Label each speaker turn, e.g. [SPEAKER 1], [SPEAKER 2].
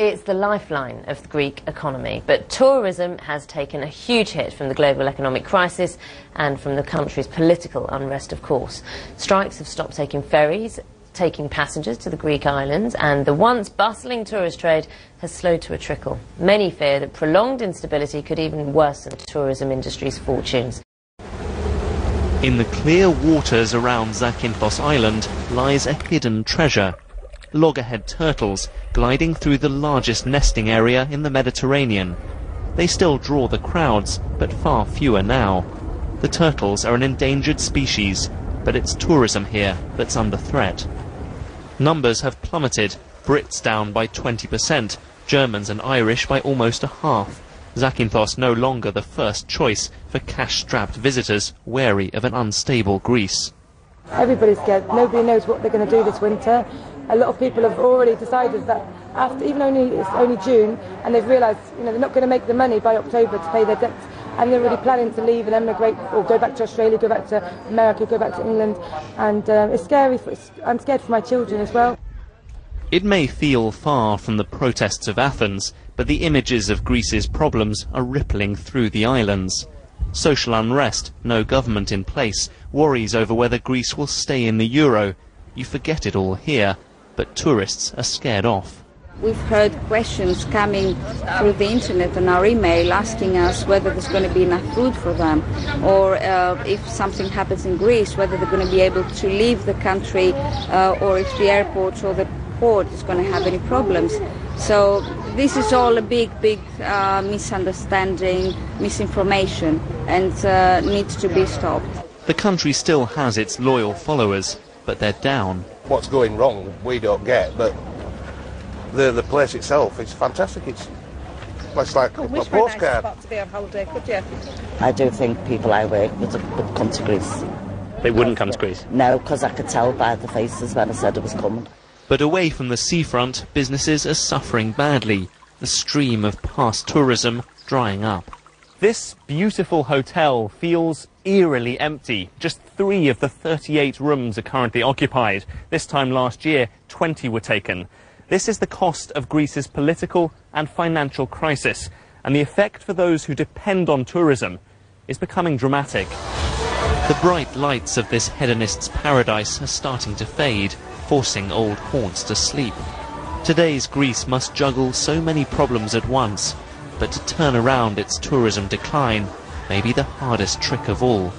[SPEAKER 1] It's the lifeline of the Greek economy, but tourism has taken a huge hit from the global economic crisis and from the country's political unrest, of course. Strikes have stopped taking ferries, taking passengers to the Greek islands, and the once bustling tourist trade has slowed to a trickle. Many fear that prolonged instability could even worsen the tourism industry's fortunes.
[SPEAKER 2] In the clear waters around Zakynthos Island lies a hidden treasure. Loggerhead turtles gliding through the largest nesting area in the Mediterranean. They still draw the crowds, but far fewer now. The turtles are an endangered species, but it's tourism here that's under threat. Numbers have plummeted, Brits down by 20%, Germans and Irish by almost a half. Zakynthos no longer the first choice for cash-strapped visitors wary of an unstable Greece.
[SPEAKER 3] Everybody's scared. Nobody knows what they're going to do this winter. A lot of people have already decided that after, it's only June, and they've realised they're not going to make the money by October to pay their debts, and they're already planning to leave and emigrate or go back to Australia, go back to America, go back to England, and it's scary. I'm scared for my children as well.
[SPEAKER 2] It may feel far from the protests of Athens, but the images of Greece's problems are rippling through the islands. Social unrest, no government in place, worries over whether Greece will stay in the euro. You forget it all here, but tourists are scared off.
[SPEAKER 4] We've heard questions coming through the internet and our email asking us whether there's going to be enough food for them, or if something happens in Greece, whether they're going to be able to leave the country, or if the airport or the port is going to have any problems. So this is all a big misunderstanding, misinformation, and needs to be stopped.
[SPEAKER 2] The country still has its loyal followers, but they're down.
[SPEAKER 5] What's going wrong we don't get, but the place itself is fantastic. It's like a postcard.
[SPEAKER 6] To be on holiday, could you?
[SPEAKER 7] I do think people I work with would come to Greece.
[SPEAKER 2] They wouldn't come to Greece?
[SPEAKER 7] No, because I could tell by the faces when I said it was coming.
[SPEAKER 2] But away from the seafront, businesses are suffering badly. The stream of past tourism drying up. This beautiful hotel feels eerily empty. Just 3 of the 38 rooms are currently occupied. This time last year, 20 were taken. This is the cost of Greece's political and financial crisis, and the effect for those who depend on tourism is becoming dramatic. The bright lights of this hedonist's paradise are starting to fade, forcing old haunts to sleep. Today's Greece must juggle so many problems at once, but to turn around its tourism decline may be the hardest trick of all.